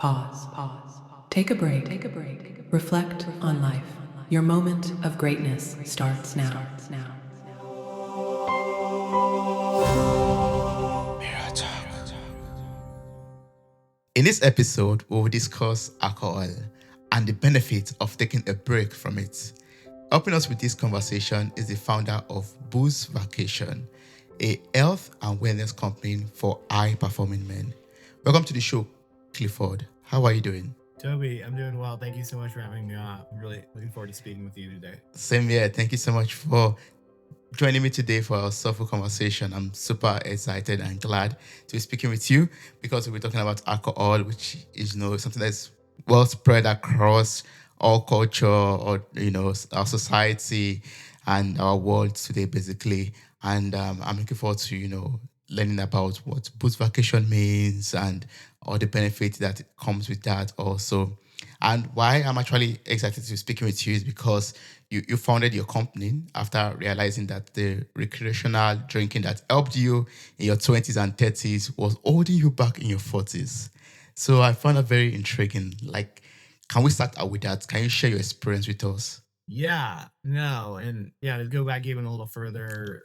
Pause. Take a break. Reflect on life. Your moment of greatness starts now. In this episode, we will discuss alcohol and the benefits of taking a break from it. Helping us with this conversation is the founder of Booze Vacation, a health and wellness company for high-performing men. Welcome to the show, Clifford. How are you doing? Toby, I'm doing well. Thank you so much for having me on. I'm really looking forward to speaking with you today. Same here. Thank you so much for joining me today for our soulful conversation. I'm super excited and glad to be speaking with you because we'll be talking about alcohol, which is, something that's well spread across all culture or, our society and our world today, basically. And I'm looking forward to, learning about what boost vacation means and all the benefits that comes with that also. And why I'm actually excited to be speaking with you is because you founded your company after realizing that the recreational drinking that helped you in your 20s and 30s was holding you back in your 40s. So I found that very intriguing. Like, can we start out with that? Can you share your experience with us? To go back even a little further,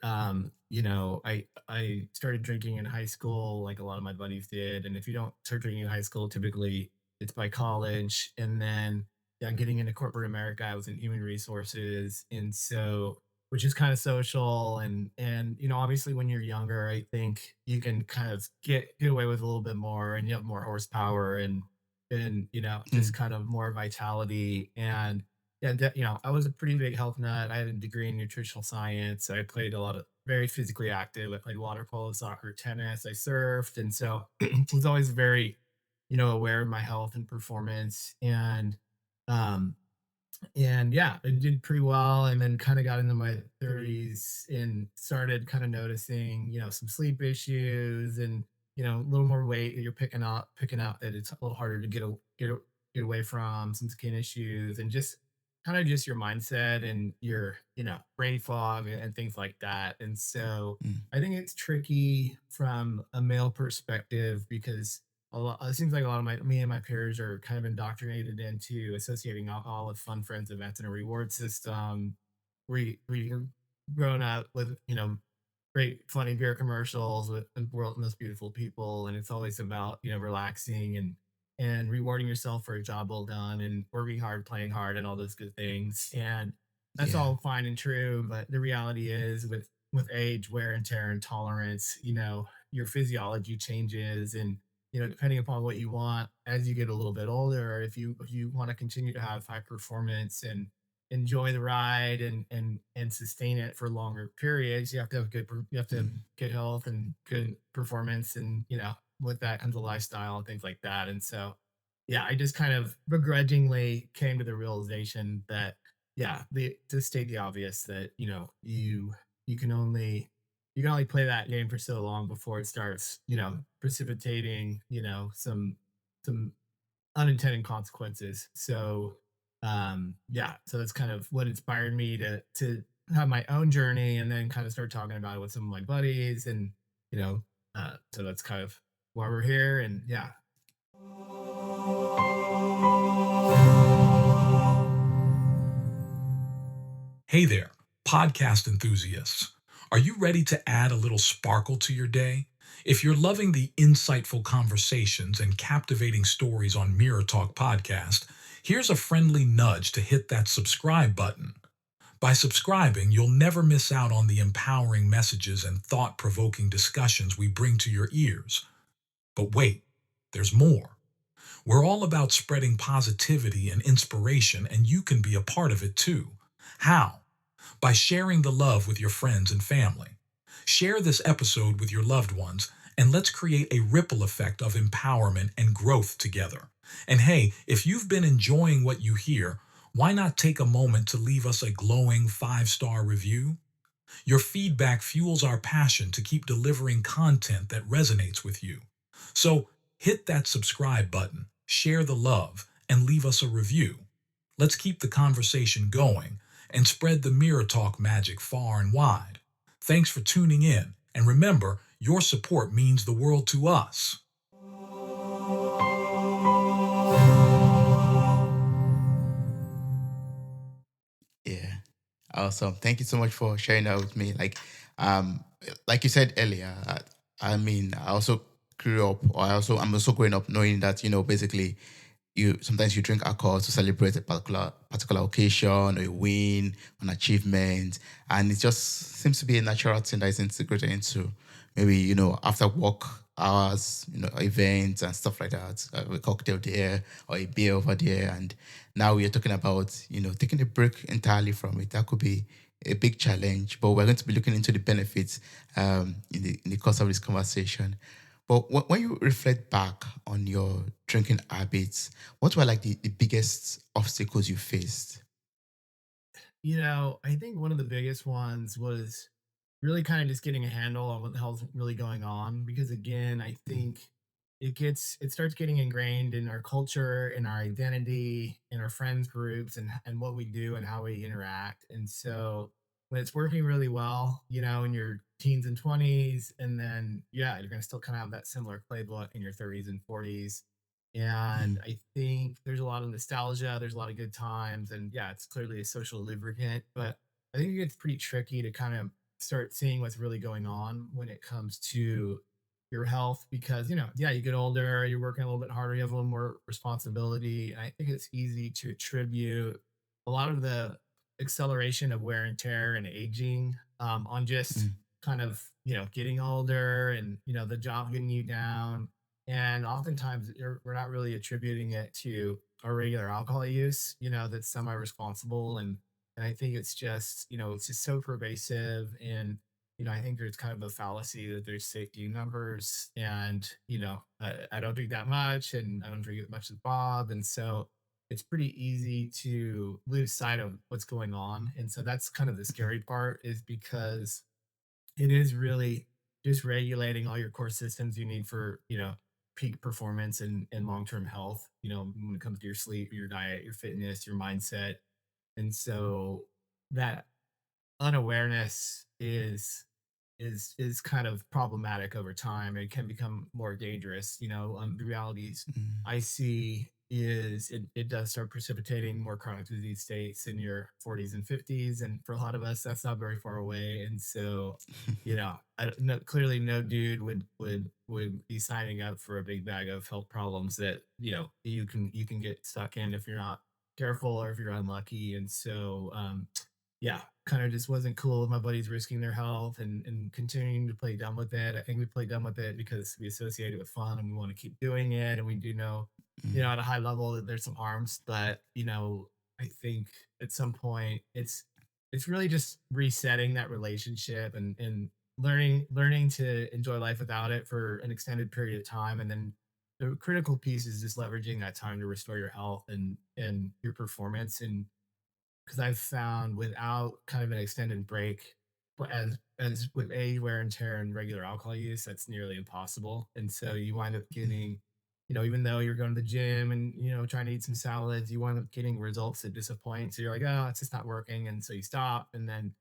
I started drinking in high school, like a lot of my buddies did. And if you don't start drinking in high school, typically it's by college. And then getting into corporate America, I was in human resources, and so which is kind of social and obviously when you're younger, I think you can kind of get away with a little bit more, and you have more horsepower and just Mm, kind of more vitality. And I was a pretty big health nut. I had a degree in nutritional science. I played a lot of very physically active. I played water polo, soccer, tennis. I surfed, and so was always very, aware of my health and performance. Um, I did pretty well, and then kind of got into my 30s and started kind of noticing, some sleep issues and a little more weight that you're picking out that it's a little harder to get away from, some skin issues, and just kind of just your mindset and your brain fog and things like that. And so mm, I think it's tricky from a male perspective because it seems like a lot of me and my peers are kind of indoctrinated into associating alcohol with fun friends events and a reward system. We grown up with great funny beer commercials with the world's most beautiful people, and it's always about relaxing and rewarding yourself for a job well done and working hard, playing hard, and all those good things. And that's yeah. all fine and true, but the reality is with age, wear and tear, and tolerance, your physiology changes. And depending upon what you want as you get a little bit older, if you want to continue to have high performance and enjoy the ride and sustain it for longer periods, you have to have you have to have Mm, good health and good performance. And with that comes a lifestyle and things like that. And so I just kind of begrudgingly came to the realization that to state the obvious, that you can only play that game for so long before it starts precipitating some unintended consequences. So so that's kind of what inspired me to have my own journey, and then kind of start talking about it with some of my buddies. And you know so that's kind of why we're here. And Hey there, podcast enthusiasts. Are you ready to add a little sparkle to your day? If you're loving the insightful conversations and captivating stories on Mirror Talk Podcast, here's a friendly nudge to hit that subscribe button. By subscribing, you'll never miss out on the empowering messages and thought provoking discussions we bring to your ears. But wait, there's more. We're all about spreading positivity and inspiration, and you can be a part of it too. How? By sharing the love with your friends and family. Share this episode with your loved ones, and let's create a ripple effect of empowerment and growth together. And hey, if you've been enjoying what you hear, why not take a moment to leave us a glowing 5-star review? Your feedback fuels our passion to keep delivering content that resonates with you. So hit that subscribe button, share the love, and leave us a review. Let's keep the conversation going and spread the Mirror Talk magic far and wide. Thanks for tuning in, and remember, your support means the world to us. Awesome. Thank you so much for sharing that with me. Um, like you said earlier, I mean, I also grew up, or I'm also growing up knowing that, basically you sometimes you drink alcohol to celebrate a particular occasion or a win, an achievement, and it just seems to be a natural thing that is integrated into maybe after work hours, events and stuff like that, a cocktail there or a beer over there, and now we are talking about taking a break entirely from it. That could be a big challenge, but we're going to be looking into the benefits in the course of this conversation. But when you reflect back on your drinking habits, what were like the biggest obstacles you faced? I think one of the biggest ones was really kind of just getting a handle on what the hell's really going on. Because again, I Mm, think it starts getting ingrained in our culture, in our identity, in our friends groups, and what we do and how we interact. And so when it's working really well, in your teens and 20s, and then yeah, you're gonna still kind of have that similar playbook in your 30s and 40s. And mm, I think there's a lot of nostalgia, there's a lot of good times, and yeah, it's clearly a social lubricant. But I think it gets pretty tricky to kind of start seeing what's really going on when it comes to your health because, yeah, you get older, you're working a little bit harder, you have a little more responsibility. And I think it's easy to attribute a lot of the acceleration of wear and tear and aging on just mm, kind of, getting older and, the job getting you down. And oftentimes we're not really attributing it to our regular alcohol use, that's semi responsible. And I think it's just so pervasive. And, I think there's kind of a fallacy that there's safety numbers. And, I don't drink that much and I don't drink as much as Bob. And so it's pretty easy to lose sight of what's going on. And so that's kind of the scary part is because it is really just regulating all your core systems you need for, peak performance and long-term health, when it comes to your sleep, your diet, your fitness, your mindset. And so that unawareness is kind of problematic over time. It can become more dangerous. The realities mm, I see is it does start precipitating more chronic disease states in your 40s and 50s, and for a lot of us, that's not very far away. And so, no, clearly, no dude would be signing up for a big bag of health problems that you can get stuck in if you're not careful or if you're unlucky. And so, yeah, kind of just wasn't cool with my buddies risking their health and continuing to play dumb with it. I think we play dumb with it because we associate it with fun and we want to keep doing it. And we do know, mm, at a high level that there's some harms, but I think at some point it's really just resetting that relationship and learning to enjoy life without it for an extended period of time. And then the critical piece is just leveraging that time to restore your health and your performance. And because I've found without kind of an extended break, but as with age, wear and tear, and regular alcohol use, that's nearly impossible. And so you wind up mm, getting, even though you're going to the gym and trying to eat some salads, you wind up getting results that disappoint. So you're like, oh, it's just not working, and so you stop, and then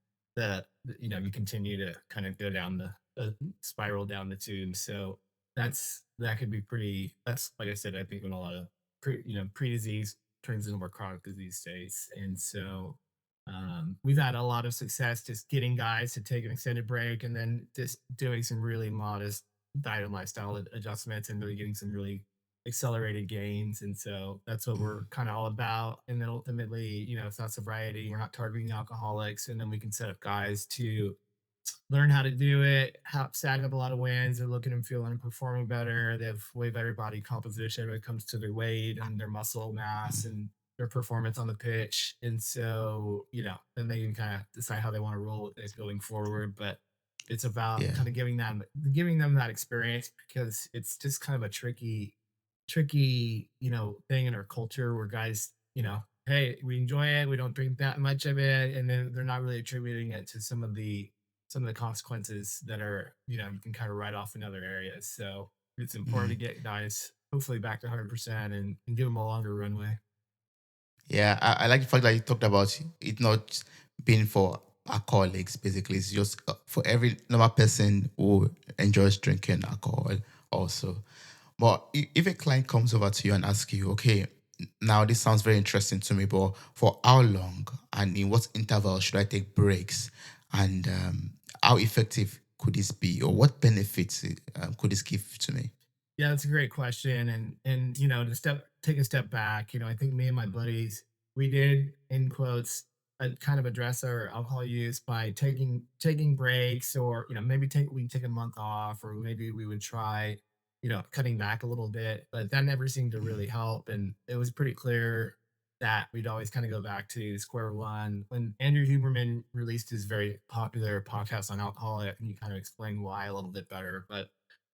you continue to kind of go down the spiral down the tube. So that could be pretty. That's like I said, I think when a lot of pre-disease turns into more chronic disease states. And so we've had a lot of success just getting guys to take an extended break and then just doing some really modest diet and lifestyle adjustments and really getting some really accelerated gains. And so that's what we're mm. kind of all about. And then ultimately, it's not sobriety. We're not targeting alcoholics. And then we can set up guys to learn how to do it, stack up a lot of wins. They're looking and feeling and performing better. They have way better body composition when it comes to their weight and their muscle mass and their performance on the pitch. And so, then they can kind of decide how they want to roll with this going forward. But it's about Yeah. kind of giving them that experience because it's just kind of a tricky, thing in our culture where guys, hey, we enjoy it, we don't drink that much of it, and then they're not really attributing it to some of the consequences that are, you can kind of write off in other areas. So it's important to Mm. get guys hopefully back to 100% and give them a longer runway. Yeah, I like the fact that you talked about it not being for alcoholics, basically. It's just for every normal person who enjoys drinking alcohol also. But if a client comes over to you and asks you, okay, Now, this sounds very interesting to me, but for how long and in what interval should I take breaks? And how effective could this be? Or what benefits could this give to me? Yeah, that's a great question. And to take a step back, I think me and my buddies, we did in quotes kind of address our alcohol use by taking breaks, or maybe we take a month off, or maybe we would try cutting back a little bit, but that never seemed to really help. And it was pretty clear that we'd always kind of go back to square one. When Andrew Huberman released his very popular podcast on alcohol, I think he kind of explained why a little bit better. But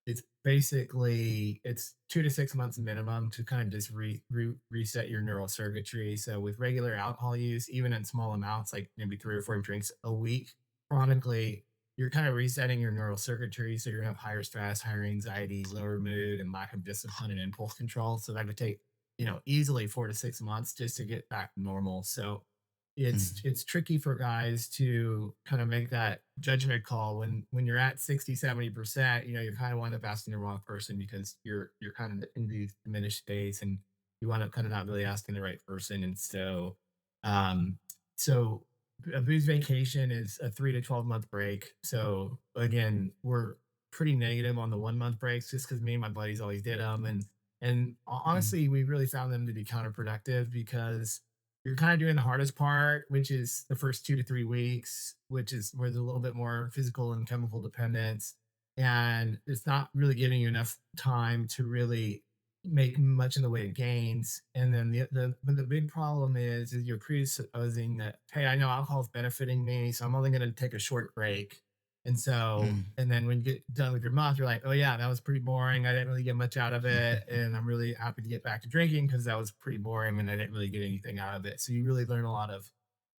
it's basically it's 2 to 6 months minimum to kind of just reset your neural circuitry. So with regular alcohol use, even in small amounts, like maybe 3 or 4 drinks a week, chronically, you're kind of resetting your neural circuitry. So you're gonna have higher stress, higher anxiety, lower mood, and lack of discipline and impulse control. So that would take, easily 4 to 6 months just to get back to normal. So it's Mm, it's tricky for guys to kind of make that judgment call when you're at 60, 70%. You kind of wind up asking the wrong person because you're kind of in these diminished states, and you wind up kind of not really asking the right person. And um so a booze vacation is a 3 to 12 month break. So again, we're pretty negative on the 1 month breaks just because me and my buddies always did them. And mm, honestly, we really found them to be counterproductive because you're kind of doing the hardest part, which is the first 2 to 3 weeks, which is where there's a little bit more physical and chemical dependence. And it's not really giving you enough time to really make much in the way of gains. And then but the big problem is you're presupposing that, hey, I know alcohol is benefiting me, so I'm only going to take a short break. And so, mm. and then when you get done with your month, you're like, oh yeah, that was pretty boring. I didn't really get much out of it. And I'm really happy to get back to drinking because that was pretty boring and I didn't really get anything out of it. So you really learn a lot of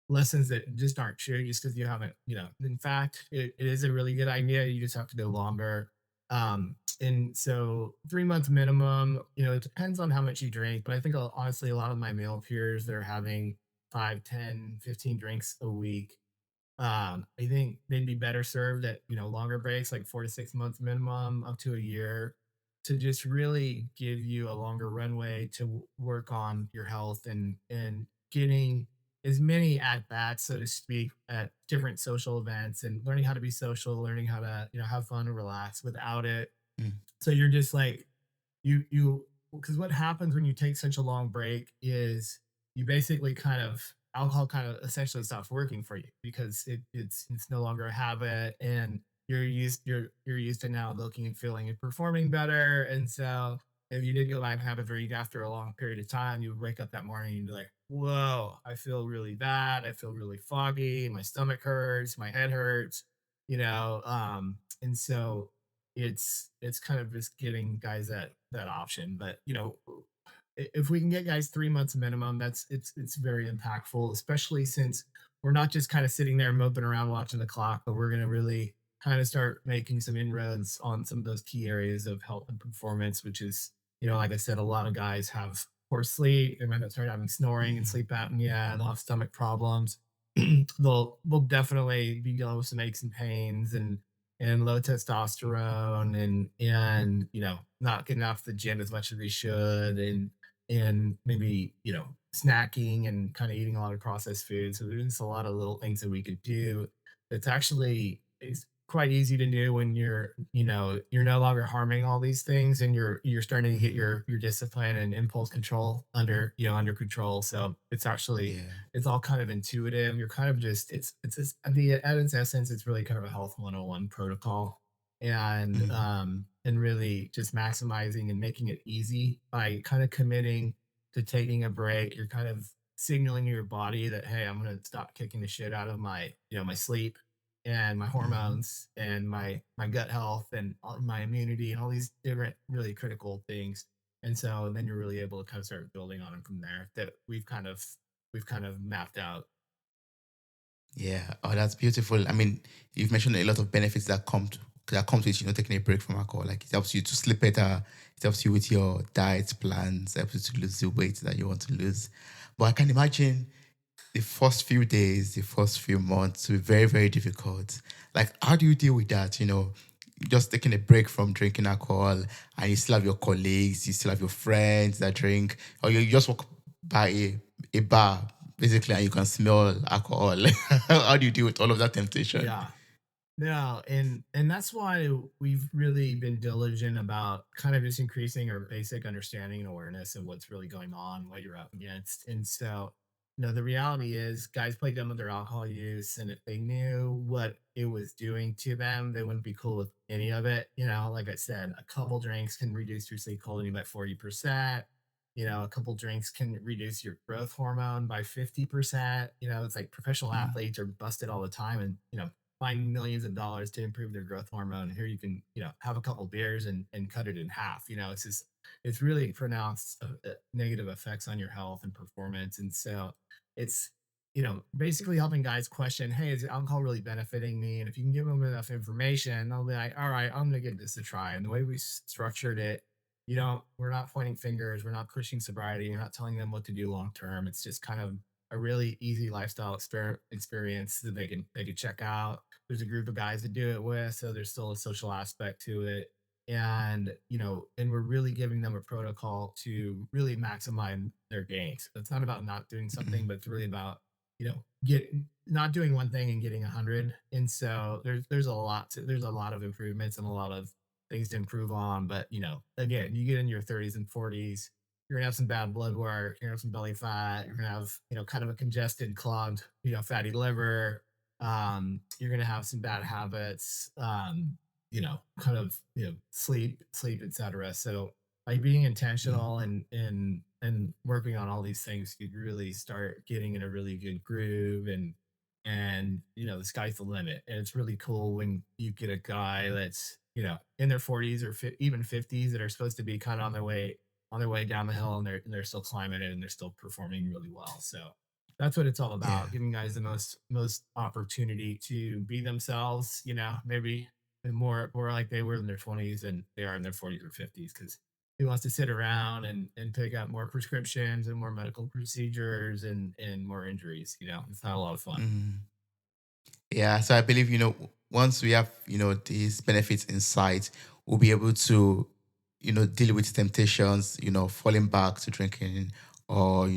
lessons that just aren't true just because you haven't, in fact, it is a really good idea. You just have to go longer. And so 3 months minimum, it depends on how much you drink, but I think honestly, a lot of my male peers, they're having 5, 10, 15 drinks a week. I think they'd be better served at, longer breaks, like 4 to 6 months minimum, up to a year, to just really give you a longer runway to work on your health and getting as many at bats, so to speak, at different social events, and learning how to be social, learning how to, have fun and relax without it. Mm, So you're just like you because what happens when you take such a long break is you basically kind of alcohol kind of essentially stops working for you because it's no longer a habit, and you're used to now looking and feeling and performing better. And so if you did go back and have a drink after a long period of time, you would wake up that morning and be like, whoa, I feel really bad, I feel really foggy, my stomach hurts, my head hurts, and so it's kind of just giving guys that option. But if we can get guys 3 months minimum, it's very impactful, especially since we're not just kind of sitting there moping around watching the clock, but we're going to really kind of start making some inroads on some of those key areas of health and performance, which is, like I said, a lot of guys have poor sleep. They might start having snoring and mm, sleep apnea and a lot of stomach problems. They'll definitely be dealing with some aches and pains and low testosterone, and not getting off the gym as much as they should, and maybe snacking and kind of eating a lot of processed food. So there's a lot of little things that we could do that's actually is quite easy to do when you're no longer harming all these things, and you're starting to get your discipline and impulse control under control. So yeah. it's all kind of intuitive. You're kind of just it's just, at its essence, it's really kind of a health 101 protocol. Mm, And really just maximizing and making it easy by kind of committing to taking a break. You're kind of signaling to your body that, hey, I'm going to stop kicking the shit out of my sleep and my mhm. hormones and my gut health and my immunity and all these different really critical things. And so then you're really able to kind of start building on them from there, that we've kind of mapped out. Yeah. Oh, that's beautiful. I mean, you've mentioned a lot of benefits that comes with taking a break from alcohol. Like it helps you to sleep better. It helps you with your diet plans. It helps you to lose the weight that you want to lose. But I can imagine the first few days, the first few months will be very, very difficult. Like, how do you deal with that? Just taking a break from drinking alcohol, and you still have your colleagues, you still have your friends that drink, or you just by a bar basically, and you can smell alcohol. How do you deal with all of that temptation? Yeah. No, and that's why we've really been diligent about kind of just increasing our basic understanding and awareness of what's really going on, what you're up against. And so, the reality is guys play dumb with their alcohol use, and if they knew what it was doing to them, they wouldn't be cool with any of it. Like I said, a couple drinks can reduce your sleep quality by 40%. A couple drinks can reduce your growth hormone by 50%. It's like professional Mm, athletes are busted all the time and, find millions of dollars to improve their growth hormone. Here you can, have a couple beers and cut it in half. It's really pronounced negative effects on your health and performance. And so it's, basically helping guys question, hey, is alcohol really benefiting me? And if you can give them enough information, they'll be like, all right, I'm going to give this a try. And the way we structured it, we're not pointing fingers, we're not pushing sobriety, we're not telling them what to do long term. It's just kind of a really easy lifestyle experience that they can check out. There's a group of guys that do it with, so there's still a social aspect to it. And and we're really giving them a protocol to really maximize their gains. It's not about not doing something, mm, but it's really about get not doing one thing and getting 100. And so there's a lot of improvements and a lot of things to improve on. But again, you get in your 30s and 40s, you're gonna have some bad blood work, you're gonna have some belly fat, you're gonna have, kind of a congested, clogged, fatty liver. You're gonna have some bad habits, kind of, sleep, etc. So by being mm, intentional and working on all these things, you really start getting in a really good groove. And the sky's the limit. And it's really cool when you get a guy that's in their 40s or even 50s that are supposed to be kind of on their way down the hill, and they're still climbing it and they're still performing really well. So that's what it's all yeah. about, giving guys the most opportunity to be themselves, maybe more like they were in their 20s than they are in their 40s or 50s, because who wants to sit around and pick up more prescriptions and more medical procedures and more injuries. It's not a lot of fun. Mm. Yeah, so I believe, once we have, these benefits in sight, we'll be able to, deal with temptations, falling back to drinking or,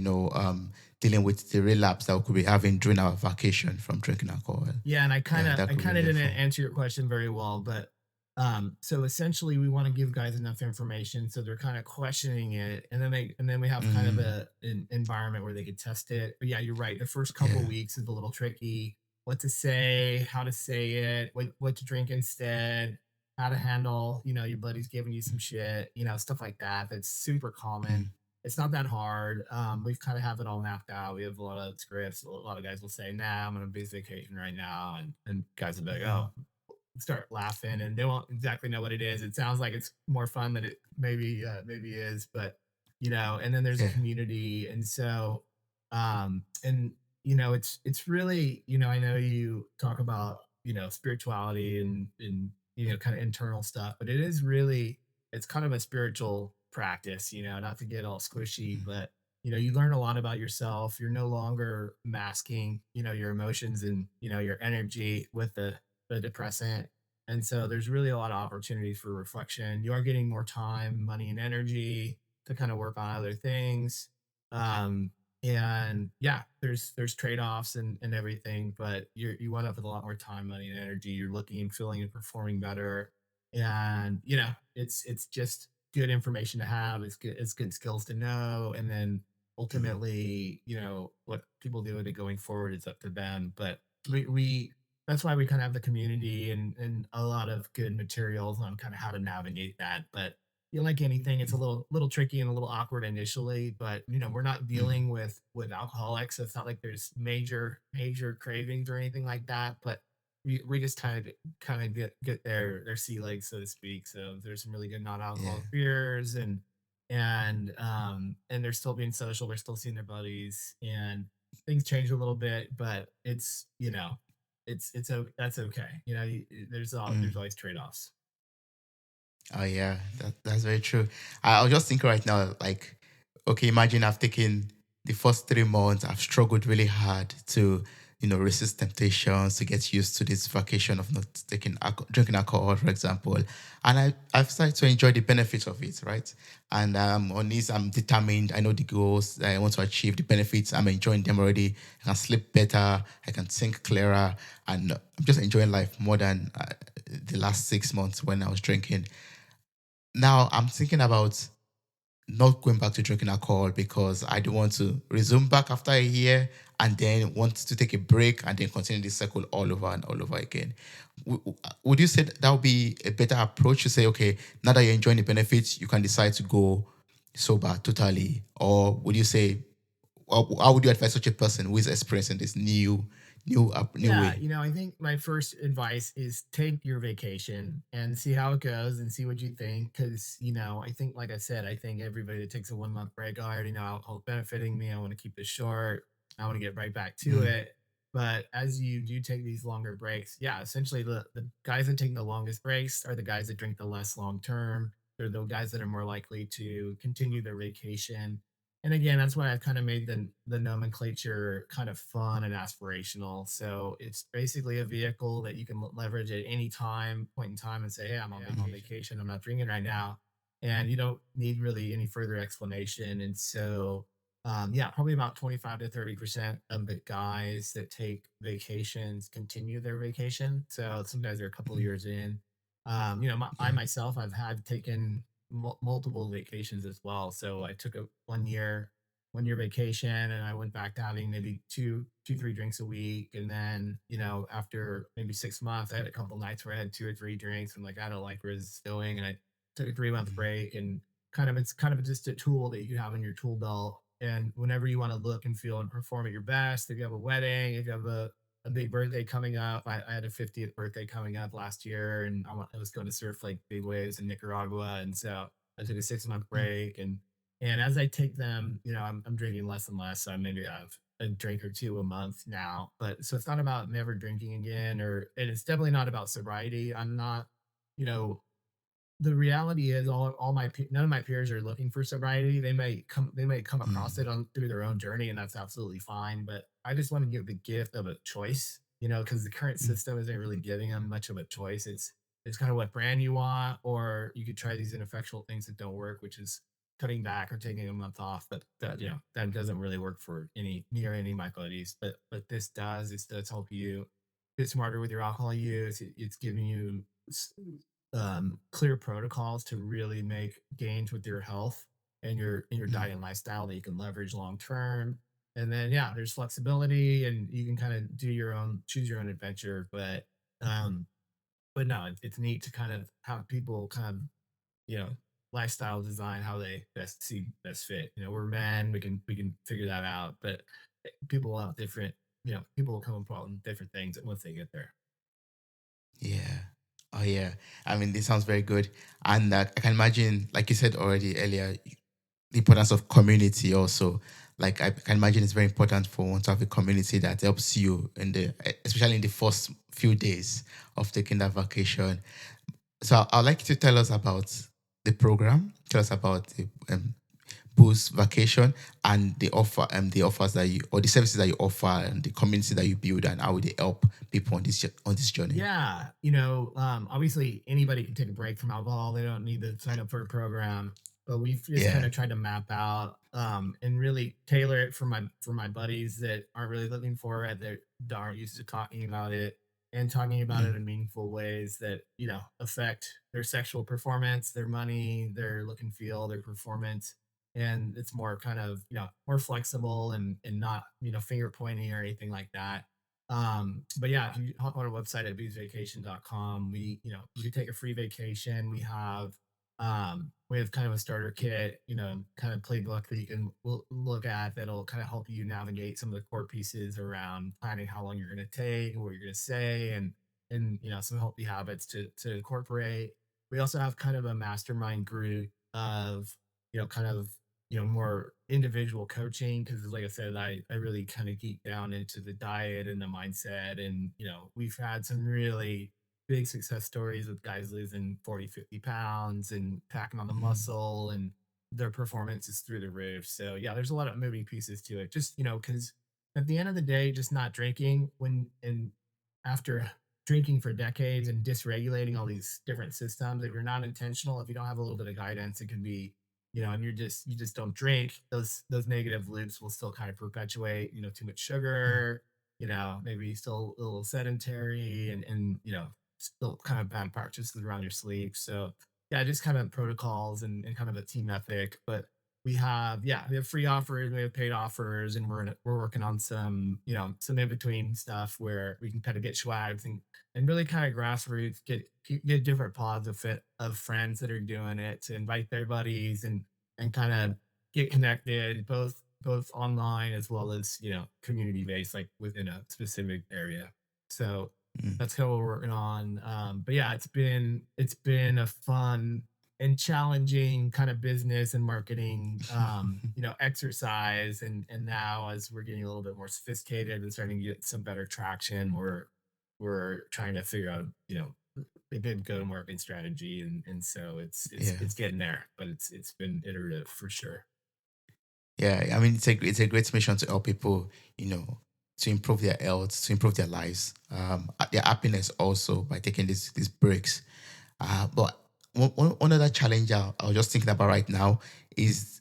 dealing with the relapse that we could be having during our vacation from drinking alcohol. Yeah, and I kind Yeah, of that I could be kind of really didn't helpful. answer your question very well, but so essentially we want to give guys enough information so they're kind of questioning it, and then we have kind of Mm, an environment where they could test it. But yeah, you're right. The first couple yeah. weeks is a little tricky. What to say, how to say it, what to drink instead, how to handle, your buddy's giving you some shit, stuff like that. That's super common. Mm, It's not that hard. We've kind of have it all mapped out. We have a lot of scripts. A lot of guys will say, "Nah, I'm on a busy vacation right now," and guys will be like, mm, "Oh," start laughing, and they won't exactly know what it is. It sounds like it's more fun than it maybe is, but and then there's a yeah. community. And so and it's really, I know you talk about spirituality and kind of internal stuff, but it is really, it's kind of a spiritual practice, not to get all squishy, Mm, but you learn a lot about yourself. You're no longer masking, your emotions and, your energy with the depressant. And so there's really a lot of opportunities for reflection. You are getting more time, money, and energy to kind of work on other things. Um, and yeah, there's trade-offs and everything, but you wind up with a lot more time, money, and energy. You're looking and feeling and performing better. And it's just good information to have. It's good skills to know. And then mm, ultimately, what people do with it going forward is up to them. But we that's why we kind of have the community and a lot of good materials on kind of how to navigate that. But like anything, it's a little tricky and a little awkward initially. But we're not mm, dealing with alcoholics, so it's not like there's major cravings or anything like that. But we just kind of get their sea legs, so to speak. So there's some really good yeah. non-alcoholic beers, and they're still being social, they're still seeing their buddies, and things change a little bit, but that's okay. There's Mm. always trade-offs. Oh yeah, that's very true. I was just thinking right now, okay, imagine I've taken the first 3 months, I've struggled really hard to resist temptations, to get used to this vacation of not drinking alcohol, for example. And I've started to enjoy the benefits of it, right? And on this, I'm determined. I know the goals that I want to achieve, the benefits. I'm enjoying them already. I can sleep better. I can think clearer. And I'm just enjoying life more than the last 6 months when I was drinking. Now I'm thinking about not going back to drinking alcohol because I don't want to resume back after a year and then want to take a break and then continue this cycle all over and all over again. Would you say that would be a better approach to say, okay, now that you're enjoying the benefits, you can decide to go sober totally? Or would you say, or how would you advise such a person who is experiencing this new Yeah, way? I think my first advice is take your vacation and see how it goes and see what you think. Cause, I think, like I said, I think everybody that takes a 1 month break, "Oh, I already know alcohol's benefiting me. I want to keep this short. I want to get right back to Mm, it." But as you do take these longer breaks, yeah, essentially the guys that take the longest breaks are the guys that drink the less long term. They're the guys that are more likely to continue their vacation. And again, that's why I've kind of made the nomenclature kind of fun and aspirational. So it's basically a vehicle that you can leverage at any time, point in time, and say, "Hey, I'm on vacation. I'm not drinking right now," and you don't need really any further explanation. And so, yeah, probably about 25 to 30% of the guys that take vacations continue their vacation. So some guys are a couple of mm, years in. I yeah. myself, I've had taken multiple vacations as well. So I took a 1 year vacation, and I went back to having maybe two, 3 drinks a week. And then, after maybe 6 months, I had a couple nights where I had 2 or 3 drinks. I'm like, I don't like where this is going. And I took a 3 month Mm, break, and it's kind of just a tool that you have in your tool belt. And whenever you want to look and feel and perform at your best, if you have a wedding, if you have a big birthday coming up. I had a 50th birthday coming up last year, and I was going to surf like big waves in Nicaragua, and so I took a 6 month mm, break, and as I take them, I'm drinking less and less. So I maybe have a drink or two a month now, but so it's not about never drinking again, and it's definitely not about sobriety. I'm not, you know, the reality is all none of my peers are looking for sobriety. They may come across it mm, on through their own journey, and that's absolutely fine. But I just want to give the gift of a choice, because the current mm, system isn't really giving them much of a choice. It's kind of what brand you want, or you could try these ineffectual things that don't work, which is cutting back or taking a month off. But that doesn't really work for any of my buddies. But this does. This does help you get smarter with your alcohol use. It's giving you clear protocols to really make gains with your health and your mm. diet and lifestyle that you can leverage long term. And then yeah, there's flexibility, and you can kind of choose your own adventure. Um, but no, it's neat to kind of have people kind of you know lifestyle design how they best fit. We're men, we can figure that out, but people have different. People will come upon different things once they get there. Yeah. Oh, yeah. I mean, this sounds very good. And I can imagine, like you said already earlier, the importance of community also. Like, I can imagine it's very important for one to have a community that helps you especially in the first few days of taking that vacation. So I'd like you to tell us about the program, tell us about the Boost Vacation and the offers that you or the services that you offer and the community that you build and how they help people on this journey. Yeah, obviously anybody can take a break from alcohol. They don't need to sign up for a program, but we've just kind Yeah. of tried to map out and really tailor it for my buddies that aren't really looking for it, that aren't used to talking about it and talking about it Mm, in meaningful ways that affect their sexual performance, their money, their look and feel, their performance. And it's more kind of more flexible and not finger pointing or anything like that. But yeah, if you hop on our website at beachvacation.com, you can take a free vacation. We have kind of a starter kit, kind of playbook that you can look at that'll kind of help you navigate some of the core pieces around planning how long you're going to take, what you're going to say, and some healthy habits to incorporate. We also have kind of a mastermind group of kind of more individual coaching, because like I said, I really kind of geek down into the diet and the mindset. And we've had some really big success stories with guys losing 40, 50 pounds and packing on the mm, muscle, and their performance is through the roof. So yeah, there's a lot of moving pieces to it, just because at the end of the day, just not drinking and after drinking for decades and dysregulating all these different systems, if you're not intentional, if you don't have a little bit of guidance, it can be, and you just don't drink, those negative loops will still kind of perpetuate, too much sugar, maybe still a little sedentary and still kind of bad practices around your sleep. So yeah, just kind of protocols and kind of a team ethic. But we have free offers, we have paid offers, and we're working on some in between stuff where we can kind of get swags and really kind of grassroots get different pods of friends that are doing it to invite their buddies and kind of get connected both online as well as community based, like within a specific area. So Mm. that's kind of what we're working on. But yeah, it's been a fun and challenging kind of business and marketing exercise. And now as we're getting a little bit more sophisticated and starting to get some better traction, we're trying to figure out a good go to market strategy. And so Yeah. it's getting there, but it's been iterative for sure. Yeah, I mean it's a great mission to help people, to improve their health, to improve their lives, their happiness also by taking these breaks. But one other challenge I was just thinking about right now is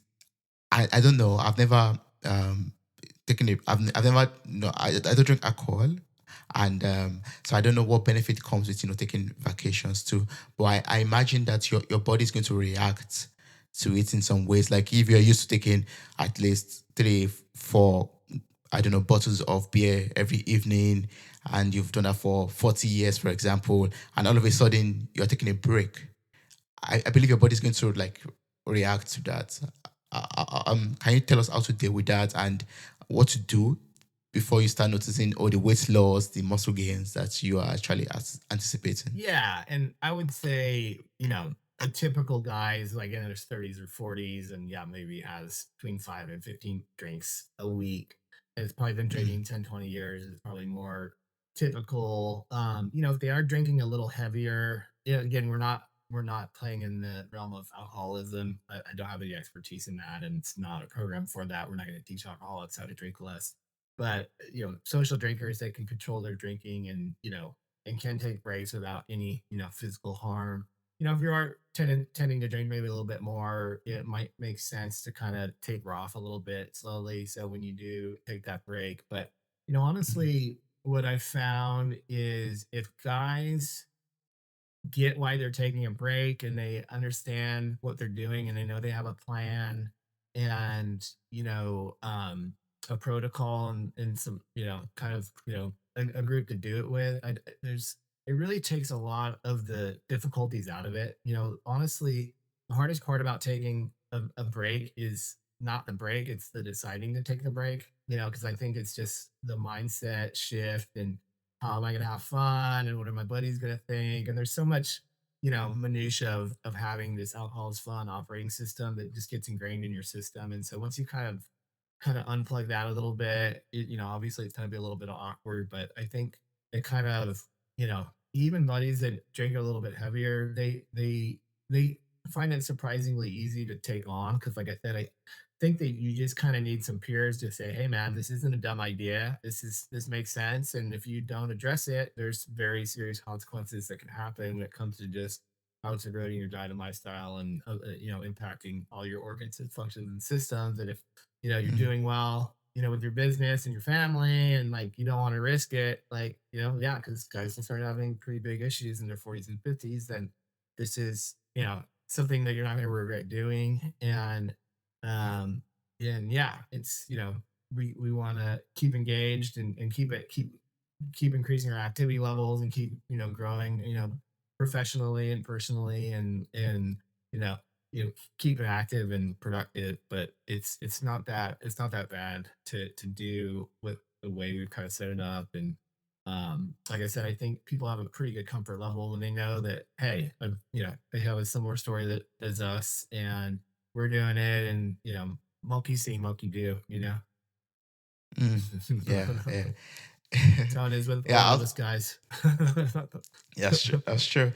I don't know. I've never taken it. I've never no. I don't drink alcohol, and so I don't know what benefit comes with taking vacations too. But I imagine that your body is going to react to it in some ways. Like if you're used to taking at least 3, 4, I don't know, bottles of beer every evening, and you've done that for 40 years, for example, and all of a sudden you're taking a break. I believe your body's going to like react to that. Can you tell us how to deal with that and what to do before you start noticing all the weight loss, the muscle gains that you are actually anticipating? Yeah, and I would say, a typical guy is like in his 30s or 40s, and yeah, maybe has between 5 and 15 drinks a week. And it's probably been Mm, drinking 10, 20 years. It's probably more typical. If they are drinking a little heavier, again, we're not playing in the realm of alcoholism. I don't have any expertise in that, and it's not a program for that. We're not going to teach alcoholics how to drink less. But social drinkers, they can control their drinking and can take breaks without any physical harm. If you are tending to drink maybe a little bit more, it might make sense to kind of taper off a little bit slowly. So when you do take that break, but mm, honestly, what I found is if guys get why they're taking a break and they understand what they're doing and they know they have a plan and a protocol and some kind of a group to do it with. It really takes a lot of the difficulties out of it. Honestly, the hardest part about taking a break is not the break, it's the deciding to take the break, because I think it's just the mindset shift and how am I going to have fun and what are my buddies going to think? And there's so much, minutia of having this alcohol is fun operating system that just gets ingrained in your system. And so once you kind of unplug that a little bit, obviously it's going to be a little bit awkward, but I think it kind of, even buddies that drink a little bit heavier, they find it surprisingly easy to take on. Cause like I said, I think that you just kind of need some peers to say, hey man, this isn't a dumb idea. This makes sense. And if you don't address it, there's very serious consequences that can happen when it comes to just how it's eroding your diet and lifestyle and impacting all your organs and functions and systems. And if you're mm, doing well, with your business and your family, and like you don't want to risk it, like, yeah, because guys can start having pretty big issues in their 40s and 50s, then this is, something that you're not going to regret doing. And yeah, it's, we want to keep engaged and keep increasing our activity levels and keep, growing, professionally and personally and, you know, keep it active and productive, but it's not that bad to do with the way we've kind of set it up. And like I said, I think people have a pretty good comfort level when they know that, hey, they have a similar story that as us, and we're doing it, and monkey see, monkey do. mm. Yeah, yeah. That's how it is with a Yeah, lot of us guys. that's true. That's true.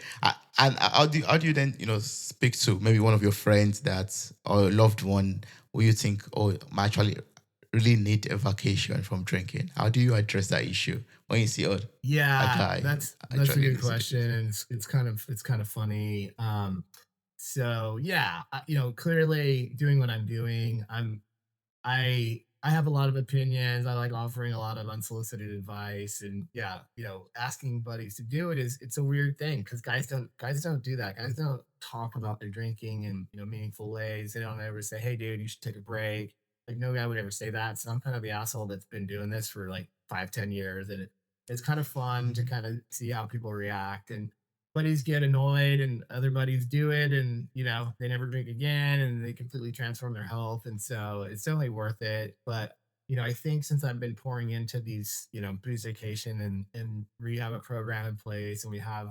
And how do you then speak to maybe one of your friends that or a loved one who you think, oh, I'm actually really need a vacation from drinking? How do you address that issue when you see a Yeah, guy that's a actually good listening to question, this? and it's kind of funny. So yeah, clearly doing what I'm doing, I have a lot of opinions. I like offering a lot of unsolicited advice, and yeah, asking buddies to do it is it's a weird thing because guys don't do that. Guys don't talk about their drinking in meaningful ways. They don't ever say, "Hey, dude, you should take a break." Like no guy would ever say that. So I'm kind of the asshole that's been doing this for like 5, 10 years, and it's kind of fun to Mhm. kind of see how people react. And buddies get annoyed and other buddies do it and they never drink again and they completely transform their health, and so it's definitely worth it. But I think since I've been pouring into these boost vacation and we have a program in place and we have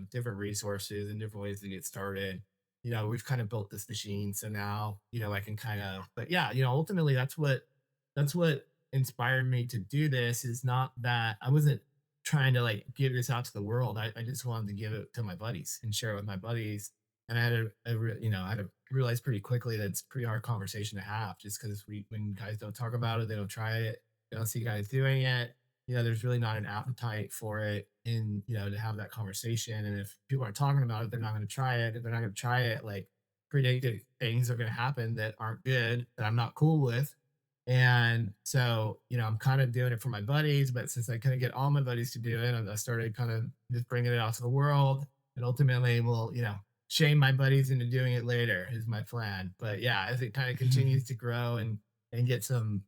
different resources and different ways to get started, we've kind of built this machine. So now I can kind of, but yeah, ultimately that's what inspired me to do this. Is not that I wasn't trying to like give this out to the world. I just wanted to give it to my buddies and share it with my buddies. And I had I had to realize pretty quickly that it's a pretty hard conversation to have, just because when guys don't talk about it, they don't try it, they don't see guys doing it. There's really not an appetite for it, in to have that conversation. And if people aren't talking about it, they're not going to try it. If they're not going to try it, like predicted things are going to happen that aren't good, that I'm not cool with. And so, I'm kind of doing it for my buddies, but since I couldn't get all my buddies to do it, I started kind of just bringing it out to the world, and ultimately will, shame my buddies into doing it later is my plan. But yeah, as it kind of continues to grow and get some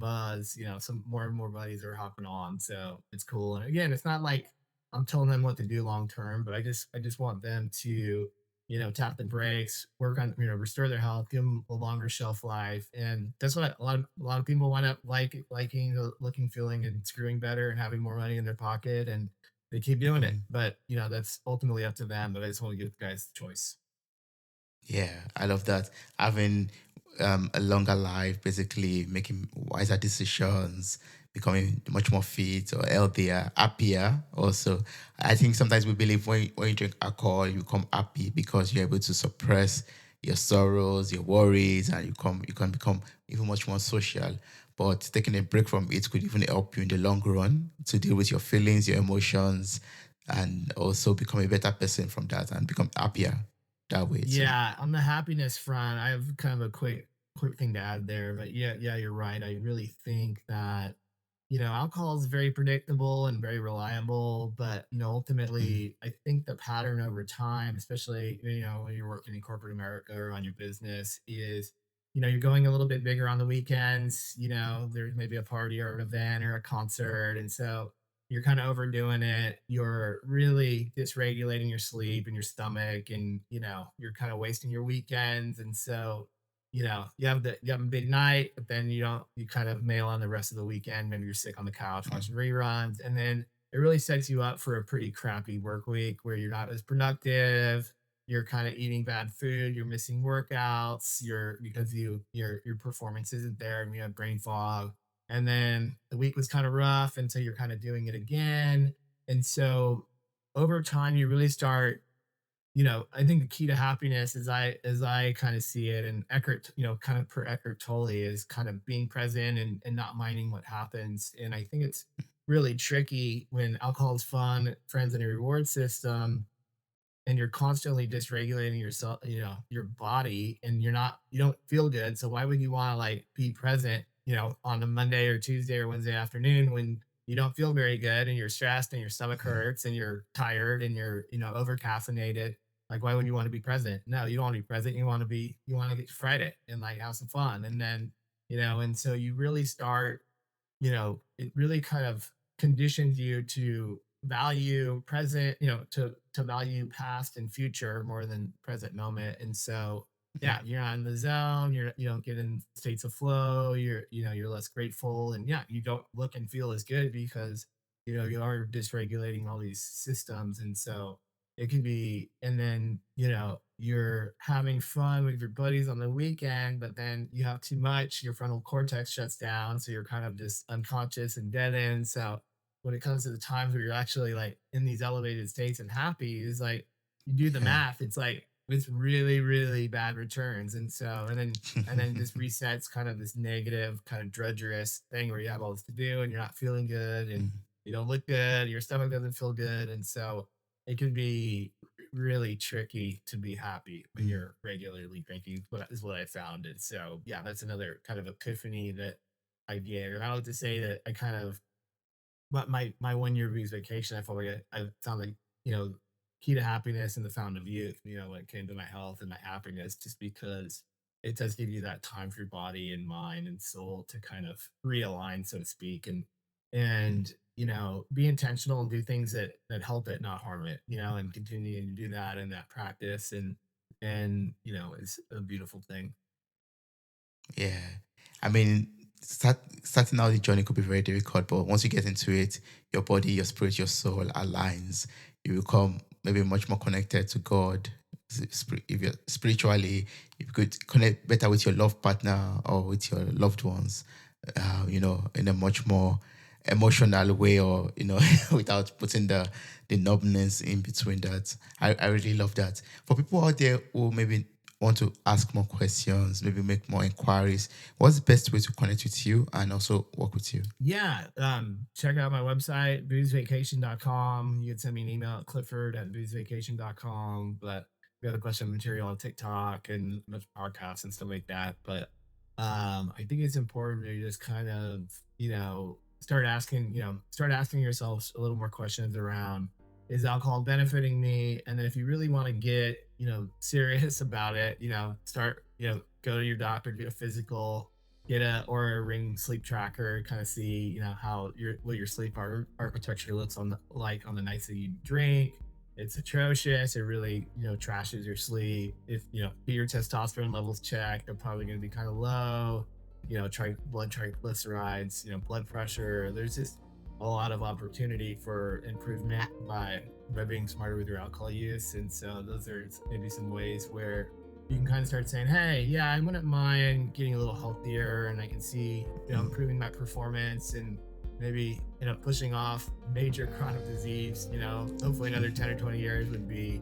buzz, some more and more buddies are hopping on. So it's cool. And again, it's not like I'm telling them what to do long term, but I just want them to tap the brakes, work on, restore their health, give them a longer shelf life. And that's what a lot of people want to liking the looking, feeling, and screwing better and having more money in their pocket. And they keep doing it. Mhm. But, that's ultimately up to them. But I just want to give the guys the choice. Yeah, I love that. Having a longer life, basically making wiser decisions, becoming much more fit or healthier, happier. Also, I think sometimes we believe when you drink alcohol, you become happy because you're able to suppress your sorrows, your worries, and you can become even much more social. But taking a break from it could even help you in the long run to deal with your feelings, your emotions, and also become a better person from that and become happier that way too. Yeah, on the happiness front, I have kind of a quick thing to add there. But yeah, you're right. I really think that alcohol is very predictable and very reliable, but Mm, ultimately, I think the pattern over time, especially when you're working in corporate America or on your business, is you're going a little bit bigger on the weekends. There's maybe a party or an event or a concert, and so you're kind of overdoing it. You're really dysregulating your sleep and your stomach, and you're kind of wasting your weekends. And so you have a big night, but then you kind of mail on the rest of the weekend. Maybe you're sick on the couch mm, watching reruns, and then it really sets you up for a pretty crappy work week where you're not as productive. You're kind of eating bad food. You're missing workouts. You're because your performance isn't there, and you have brain fog. And then the week was kind of rough, and so you're kind of doing it again. And so over time, you really start I think the key to happiness, as I kind of see it, and Eckhart, kind of per Eckhart Tolle, is kind of being present and not minding what happens. And I think it's really tricky when alcohol is fun, friends, and a reward system, and you're constantly dysregulating yourself, your body, and you don't feel good. So why would you want to like be present, on a Monday or Tuesday or Wednesday afternoon when you don't feel very good and you're stressed and your stomach mm, hurts and you're tired and you're, over caffeinated? Like, why would you want to be present? No, you don't want to be present. You want to get Friday and like have some fun. And then, and so you really start it really kind of conditions you to value present, to value past and future more than present moment. And so, mm. yeah, you're not in the zone, you don't get in states of flow, you're less grateful. And yeah, you don't look and feel as good because, you are dysregulating all these systems. And so it can be, and then, you're having fun with your buddies on the weekend, but then you have too much, your frontal cortex shuts down. So you're kind of just unconscious and dead end. So when it comes to the times where you're actually like in these elevated states and happy, is like you do the Yeah. math. It's like with really, really bad returns. And so, and then just resets kind of this negative, kind of drudgerous thing where you have all this to do and you're not feeling good and you don't look good, your stomach doesn't feel good. And so it can be really tricky to be happy when Mm. you're regularly drinking, what is what I found. And so, yeah, that's another kind of epiphany that I get. And I like to say that I kind of, but my 1 year booze vacation, I felt like I found like, you know, key to happiness and the fountain of youth, when it came to my health and my happiness, just because it does give you that time for your body and mind and soul to kind of realign, so to speak, and be intentional and do things that help it, not harm it, and continue to do that in that practice and it's a beautiful thing. Yeah. I mean, starting out the journey could be very difficult, but once you get into it, your body, your spirit, your soul aligns. You become maybe much more connected to God. If you're spiritually, you could connect better with your love partner or with your loved ones, in a much more emotional way, or, without putting the numbness in between that. I really love that. For people out there who maybe want to ask more questions, maybe make more inquiries, what's the best way to connect with you and also work with you? Yeah, check out my website, boozevacation.com. You can send me an email at clifford@boozevacation.com. But we have a bunch of material on TikTok and a bunch of podcasts and stuff like that. But I think it's important to just kind of, start asking yourself a little more questions around, is alcohol benefiting me? And then if you really want to get, serious about it, start, go to your doctor, get a physical, get a or a ring sleep tracker, kind of see how your sleep architecture looks on the nights that you drink. It's atrocious. It really trashes your sleep. If get your testosterone levels checked, they're probably going to be kind of low. Try blood triglycerides, blood pressure. There's just a lot of opportunity for improvement by being smarter with your alcohol use. And so those are maybe some ways where you can kind of start saying, hey, yeah, I wouldn't mind getting a little healthier and I can see, improving my performance and maybe, pushing off major chronic disease, hopefully another 10 or 20 years would be,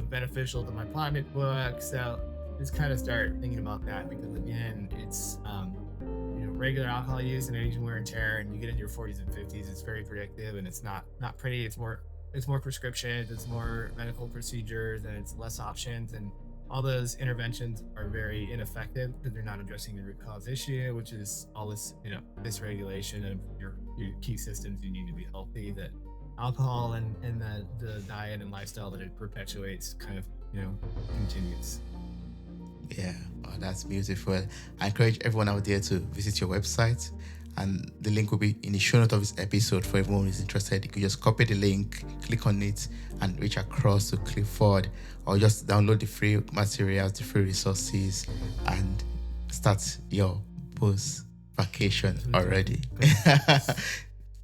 beneficial to my pocketbook. So just kind of start thinking about that because again, it's, regular alcohol use and age and wear and tear, and you get into your 40s and 50s, it's very predictive and it's not pretty. It's more prescriptions, it's more medical procedures, and it's less options. And all those interventions are very ineffective because they're not addressing the root cause issue, which is all this, dysregulation of your key systems you need to be healthy. That alcohol and the diet and lifestyle that it perpetuates kind of, continues. Yeah, oh, that's beautiful. I encourage everyone out there to visit your website, and the link will be in the show note of this episode for everyone who's interested. You can just copy the link, click on it, and reach across to Clifford, or just download the free materials, the free resources, and start your post vacation already.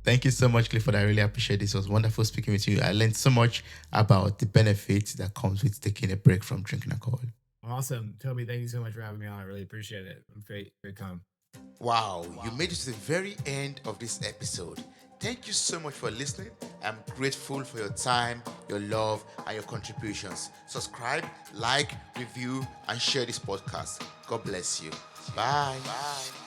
Thank you so much, Clifford. I really appreciate this. It was wonderful speaking with you. I learned so much about the benefits that comes with taking a break from drinking alcohol. Awesome, Toby. Thank you so much for having me on. I really appreciate it. Great time. Wow, you made it to the very end of this episode. Thank you so much for listening. I'm grateful for your time, your love, and your contributions. Subscribe, like, review, and share this podcast. God bless you. Bye. Bye.